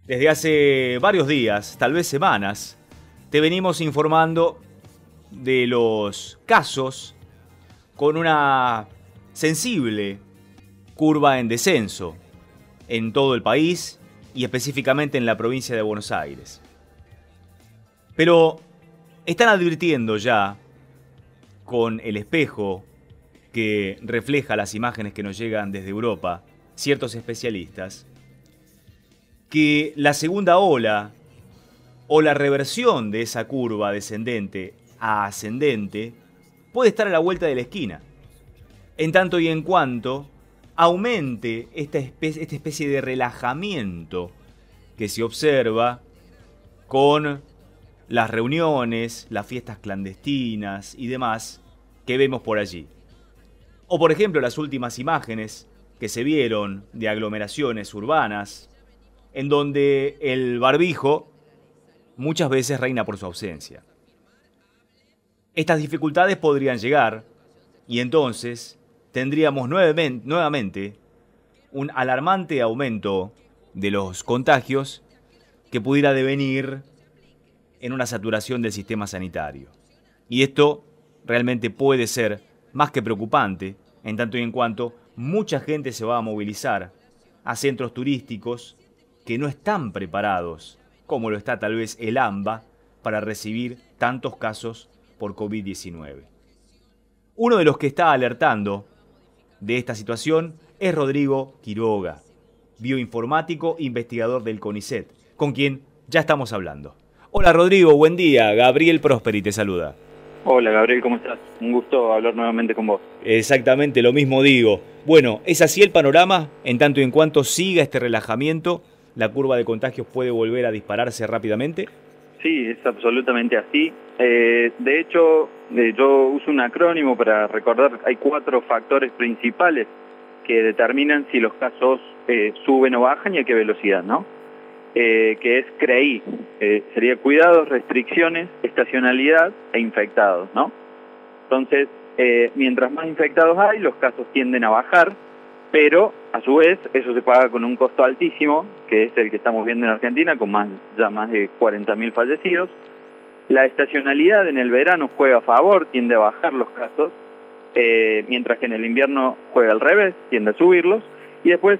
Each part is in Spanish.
Desde hace varios días, tal vez semanas, te venimos informando de los casos con una sensible curva en descenso en todo el país y específicamente en la provincia de Buenos Aires. Pero están advirtiendo ya, con el espejo que refleja las imágenes que nos llegan desde Europa, ciertos especialistas, que la segunda ola o la reversión de esa curva descendente a ascendente puede estar a la vuelta de la esquina, en tanto y en cuanto aumente esta especie de relajamiento que se observa con las reuniones, las fiestas clandestinas y demás que vemos por allí. O por ejemplo las últimas imágenes que se vieron de aglomeraciones urbanas en donde el barbijo muchas veces reina por su ausencia. Estas dificultades podrían llegar y entonces tendríamos nuevamente un alarmante aumento de los contagios que pudiera devenir en una saturación del sistema sanitario. Y esto realmente puede ser más que preocupante, en tanto y en cuanto mucha gente se va a movilizar a centros turísticos que no están preparados, como lo está tal vez el AMBA, para recibir tantos casos por COVID-19. Uno de los que está alertando de esta situación es Rodrigo Quiroga, bioinformático, investigador del CONICET, con quien ya estamos hablando. Hola Rodrigo, buen día. Gabriel Prosperi te saluda. Hola Gabriel, ¿cómo estás? Un gusto hablar nuevamente con vos. Exactamente, lo mismo digo. Bueno, ¿es así el panorama? En tanto y en cuanto siga este relajamiento, ¿la curva de contagios puede volver a dispararse rápidamente? Sí, es absolutamente así. De hecho, yo uso un acrónimo para recordar, hay 4 factores principales que determinan si los casos suben o bajan y a qué velocidad, ¿no? Que es CREI, sería cuidados, restricciones, estacionalidad e infectados, ¿no? Entonces, mientras más infectados hay, los casos tienden a bajar, pero a su vez eso se paga con un costo altísimo, que es el que estamos viendo en Argentina, con ya más de 40.000 fallecidos. La estacionalidad en el verano juega a favor, tiende a bajar los casos, mientras que en el invierno juega al revés, tiende a subirlos. Y después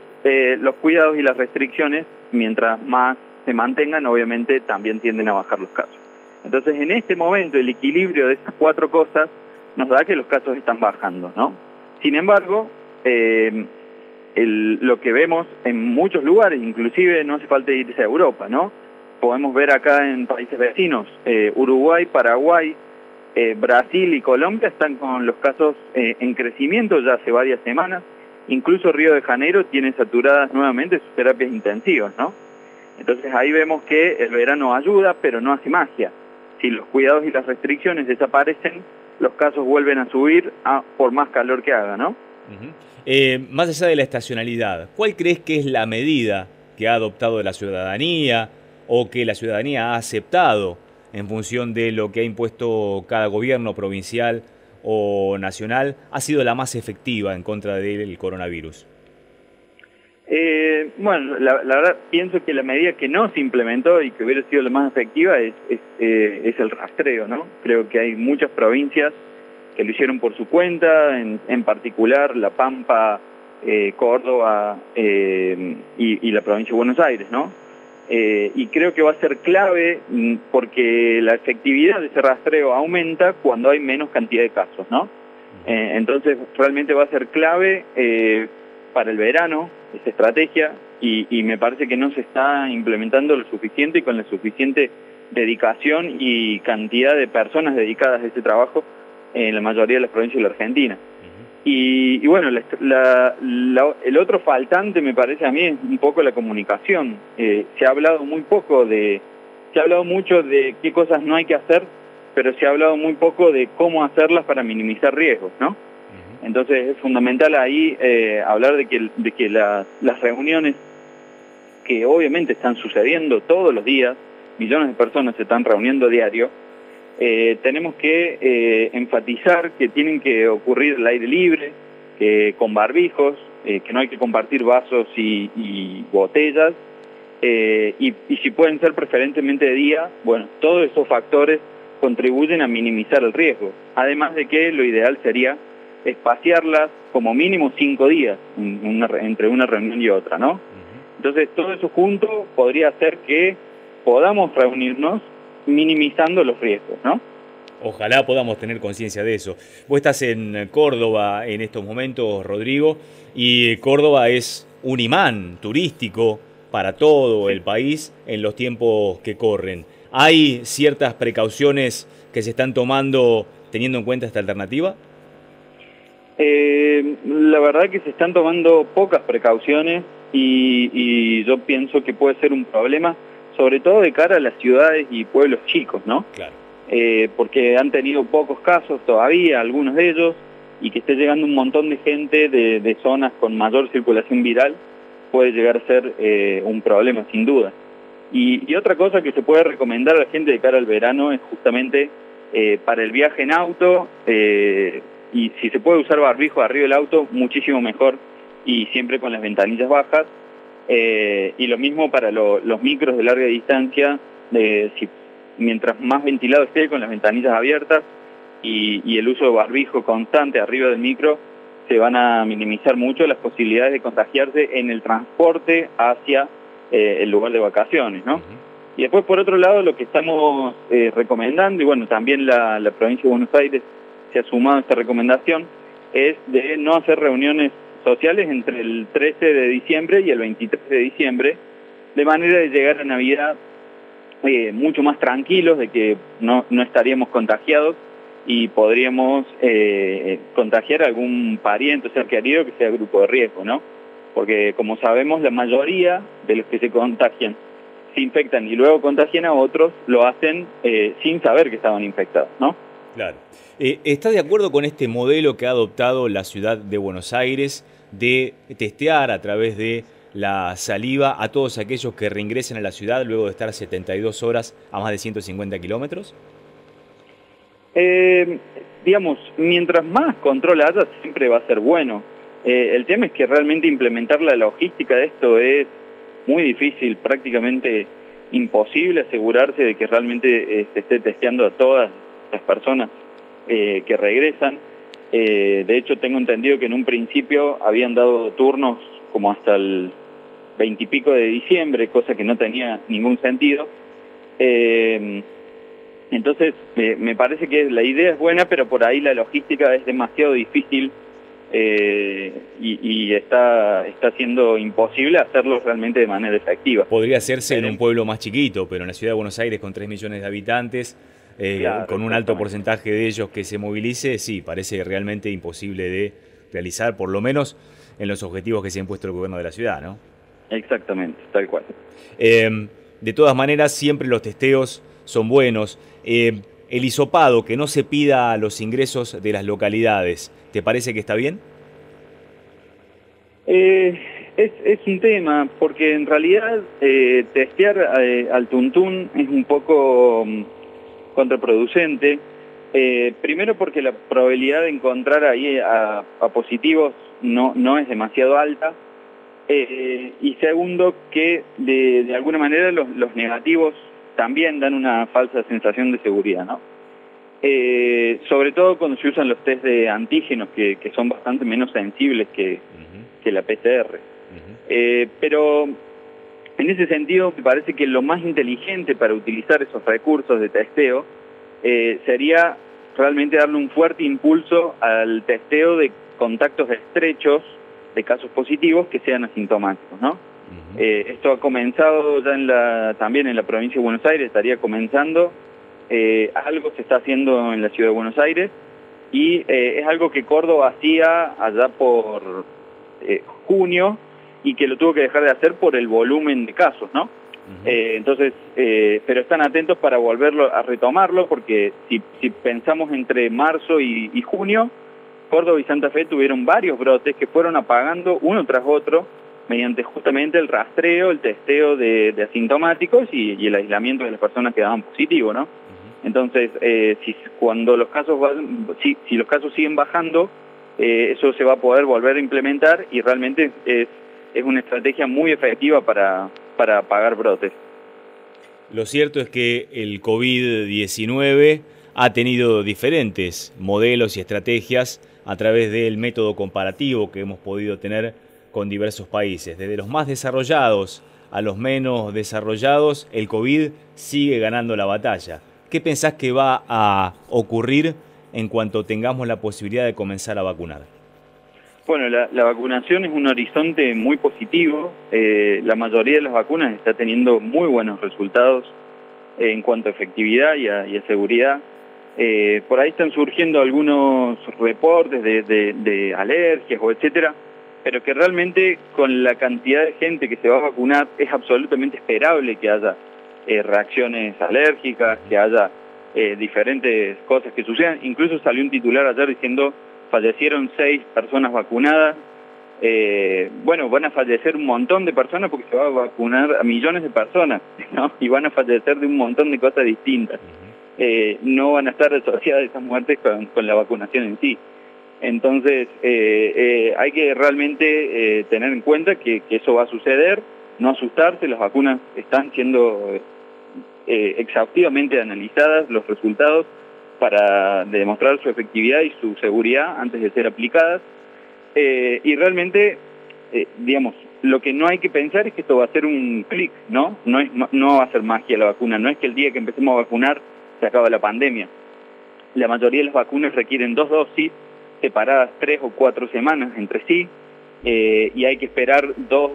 los cuidados y las restricciones, mientras más se mantengan, obviamente también tienden a bajar los casos. Entonces, en este momento, el equilibrio de esas 4 cosas nos da que los casos están bajando, ¿no? Sin embargo, lo que vemos en muchos lugares, inclusive no hace falta irse a Europa, ¿no? Podemos ver acá en países vecinos, Uruguay, Paraguay, Brasil y Colombia están con los casos en crecimiento ya hace varias semanas. Incluso Río de Janeiro tiene saturadas nuevamente sus terapias intensivas, ¿no? Entonces ahí vemos que el verano ayuda, pero no hace magia. Si los cuidados y las restricciones desaparecen, los casos vuelven a subir por más calor que haga, ¿no? Más allá de la estacionalidad, ¿cuál crees que es la medida que ha adoptado la ciudadanía o que la ciudadanía ha aceptado en función de lo que ha impuesto cada gobierno provincial o nacional, ha sido la más efectiva en contra del coronavirus? Bueno, la verdad pienso que la medida que no se implementó y que hubiera sido la más efectiva es el rastreo, ¿no? Creo que hay muchas provincias que lo hicieron por su cuenta, en particular La Pampa, Córdoba y la provincia de Buenos Aires, ¿no? Y creo que va a ser clave porque la efectividad de ese rastreo aumenta cuando hay menos cantidad de casos, ¿no? Entonces realmente va a ser clave para el verano esa estrategia y me parece que no se está implementando lo suficiente y con la suficiente dedicación y cantidad de personas dedicadas a este trabajo en la mayoría de las provincias de la Argentina. Y bueno, el otro faltante me parece a mí es un poco la comunicación. Se ha hablado mucho de qué cosas no hay que hacer, pero se ha hablado muy poco de cómo hacerlas para minimizar riesgos, ¿no? Entonces es fundamental ahí hablar de que las reuniones que obviamente están sucediendo todos los días, millones de personas se están reuniendo a diario, tenemos que enfatizar que tienen que ocurrir al aire libre, con barbijos, que no hay que compartir vasos y botellas, y si pueden ser preferentemente de día, bueno, todos esos factores contribuyen a minimizar el riesgo. Además de que lo ideal sería espaciarlas como mínimo 5 días entre una reunión y otra, ¿no? Entonces todo eso junto podría hacer que podamos reunirnos minimizando los riesgos, ¿no? Ojalá podamos tener conciencia de eso. Vos estás en Córdoba en estos momentos, Rodrigo, y Córdoba es un imán turístico para todo el país en los tiempos que corren. ¿Hay ciertas precauciones que se están tomando teniendo en cuenta esta alternativa? La verdad que se están tomando pocas precauciones y yo pienso que puede ser un problema, sobre todo de cara a las ciudades y pueblos chicos, ¿no? Claro. Porque han tenido pocos casos todavía, algunos de ellos, y que esté llegando un montón de gente de zonas con mayor circulación viral, puede llegar a ser un problema, sin duda. Y otra cosa que se puede recomendar a la gente de cara al verano es justamente para el viaje en auto, y si se puede usar barbijo arriba del auto, muchísimo mejor, y siempre con las ventanillas bajas. Y lo mismo para los micros de larga distancia, mientras más ventilado esté con las ventanillas abiertas y el uso de barbijo constante arriba del micro, se van a minimizar mucho las posibilidades de contagiarse en el transporte hacia el lugar de vacaciones, ¿no? Y después, por otro lado, lo que estamos recomendando, y bueno, también la provincia de Buenos Aires se ha sumado a esta recomendación, es de no hacer reuniones sociales entre el 13 de diciembre y el 23 de diciembre, de manera de llegar a Navidad mucho más tranquilos, de que no estaríamos contagiados y podríamos contagiar a algún pariente o ser querido que sea grupo de riesgo, ¿no? Porque como sabemos, la mayoría de los que se contagian se infectan y luego contagian a otros, lo hacen sin saber que estaban infectados, ¿no? Claro. ¿Está de acuerdo con este modelo que ha adoptado la ciudad de Buenos Aires de testear a través de la saliva a todos aquellos que reingresen a la ciudad luego de estar 72 horas a más de 150 kilómetros? Digamos, mientras más control haya, siempre va a ser bueno. El tema es que realmente implementar la logística de esto es muy difícil, prácticamente imposible asegurarse de que realmente se esté testeando a todas las personas que regresan. De hecho, tengo entendido que en un principio habían dado turnos como hasta el 20 y pico de diciembre, cosa que no tenía ningún sentido. Entonces, me parece que la idea es buena, pero por ahí la logística es demasiado difícil y está siendo imposible hacerlo realmente de manera efectiva. Podría hacerse en un pueblo más chiquito, pero en la ciudad de Buenos Aires con 3 millones de habitantes, claro, con un alto porcentaje de ellos que se movilice, sí, parece realmente imposible de realizar, por lo menos en los objetivos que se ha impuesto el gobierno de la ciudad, ¿no? Exactamente, tal cual. De todas maneras, siempre los testeos son buenos. El hisopado, que no se pida a los ingresos de las localidades, ¿te parece que está bien? Es un tema, porque en realidad testear al tuntún es un poco contraproducente. Primero porque la probabilidad de encontrar ahí a positivos no es demasiado alta. Y segundo, que de alguna manera los negativos también dan una falsa sensación de seguridad, ¿no? Sobre todo cuando se usan los test de antígenos, que son bastante menos sensibles que la PCR. Pero en ese sentido me parece que lo más inteligente para utilizar esos recursos de testeo sería realmente darle un fuerte impulso al testeo de contactos estrechos de casos positivos que sean asintomáticos, ¿no? Esto ha comenzado ya también en la provincia de Buenos Aires, estaría comenzando. Algo se está haciendo en la ciudad de Buenos Aires y es algo que Córdoba hacía allá por junio y que lo tuvo que dejar de hacer por el volumen de casos, ¿no? Entonces, pero están atentos para volverlo a retomarlo, porque si pensamos entre marzo y junio, Córdoba y Santa Fe tuvieron varios brotes que fueron apagando uno tras otro mediante justamente el rastreo, el testeo de asintomáticos y el aislamiento de las personas que daban positivo, ¿no? Entonces, cuando los casos si los casos siguen bajando, eso se va a poder volver a implementar y realmente es una estrategia muy efectiva para para apagar brotes. Lo cierto es que el COVID-19 ha tenido diferentes modelos y estrategias a través del método comparativo que hemos podido tener con diversos países. Desde los más desarrollados a los menos desarrollados, el COVID sigue ganando la batalla. ¿Qué pensás que va a ocurrir en cuanto tengamos la posibilidad de comenzar a vacunar? Bueno, la vacunación es un horizonte muy positivo. La mayoría de las vacunas está teniendo muy buenos resultados en cuanto a efectividad y a seguridad. Por ahí están surgiendo algunos reportes de alergias o etcétera, pero que realmente con la cantidad de gente que se va a vacunar es absolutamente esperable que haya reacciones alérgicas, que haya diferentes cosas que sucedan. Incluso salió un titular ayer diciendo fallecieron 6 personas vacunadas. Bueno, van a fallecer un montón de personas porque se va a vacunar a millones de personas, ¿no? Y van a fallecer de un montón de cosas distintas. No van a estar asociadas esas muertes con la vacunación en sí. Entonces, hay que realmente tener en cuenta que eso va a suceder, no asustarse. Las vacunas están siendo exhaustivamente analizadas, los resultados, para demostrar su efectividad y su seguridad antes de ser aplicadas. Y realmente, digamos, lo que no hay que pensar es que esto va a ser un clic, ¿no? No va a ser magia la vacuna, no es que el día que empecemos a vacunar se acaba la pandemia. La mayoría de las vacunas requieren 2 dosis, separadas 3 o 4 semanas entre sí, y hay que esperar 2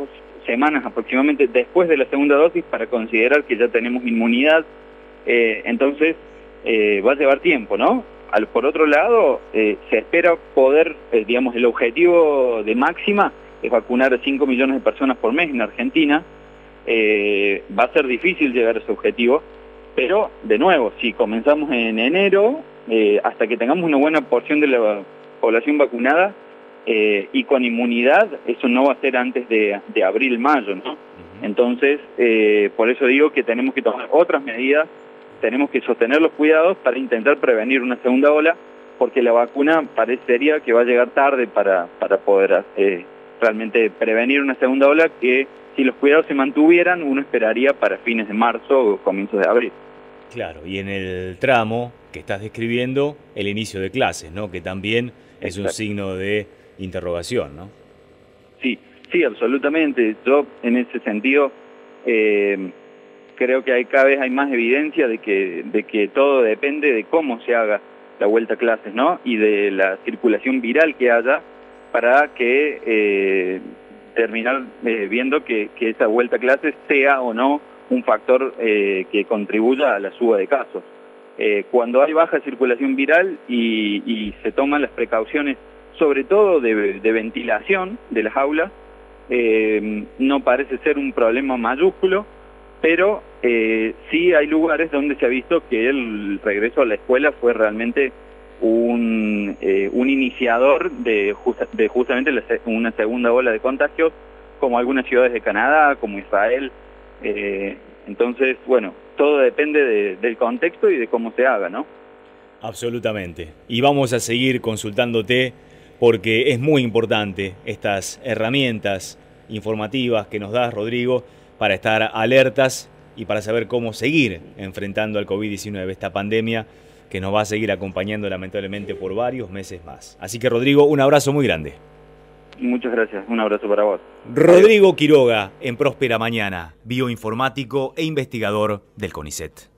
semanas aproximadamente después de la segunda dosis para considerar que ya tenemos inmunidad. Entonces, va a llevar tiempo, ¿no? Por otro lado, se espera poder, digamos, el objetivo de máxima es vacunar a 5 millones de personas por mes en Argentina. Va a ser difícil llegar a ese objetivo, pero, de nuevo, si comenzamos en enero, hasta que tengamos una buena porción de la población vacunada y con inmunidad, eso no va a ser antes de abril, mayo, ¿no? Entonces, por eso digo que tenemos que tomar otras medidas. Tenemos que sostener los cuidados para intentar prevenir una segunda ola, porque la vacuna parecería que va a llegar tarde para poder realmente prevenir una segunda ola, que si los cuidados se mantuvieran, uno esperaría para fines de marzo o comienzos de abril. Claro, y en el tramo que estás describiendo, el inicio de clases, ¿no? Que también es un signo de interrogación, ¿no? Sí, absolutamente. Yo, en ese sentido, creo que cada vez hay más evidencia de que todo depende de cómo se haga la vuelta a clases, ¿no? Y de la circulación viral que haya para que terminar viendo que esa vuelta a clases sea o no un factor que contribuya a la suba de casos. Cuando hay baja circulación viral y se toman las precauciones, sobre todo de ventilación de las aulas, no parece ser un problema mayúsculo, pero sí hay lugares donde se ha visto que el regreso a la escuela fue realmente un iniciador de justamente una segunda ola de contagios, como algunas ciudades de Canadá, como Israel. Entonces, bueno, todo depende del contexto y de cómo se haga, ¿no? Absolutamente. Y vamos a seguir consultándote porque es muy importante estas herramientas informativas que nos das, Rodrigo, para estar alertas y para saber cómo seguir enfrentando al COVID-19, esta pandemia que nos va a seguir acompañando lamentablemente por varios meses más. Así que, Rodrigo, un abrazo muy grande. Muchas gracias, un abrazo para vos. Rodrigo Quiroga, en Próspera Mañana, bioinformático e investigador del CONICET.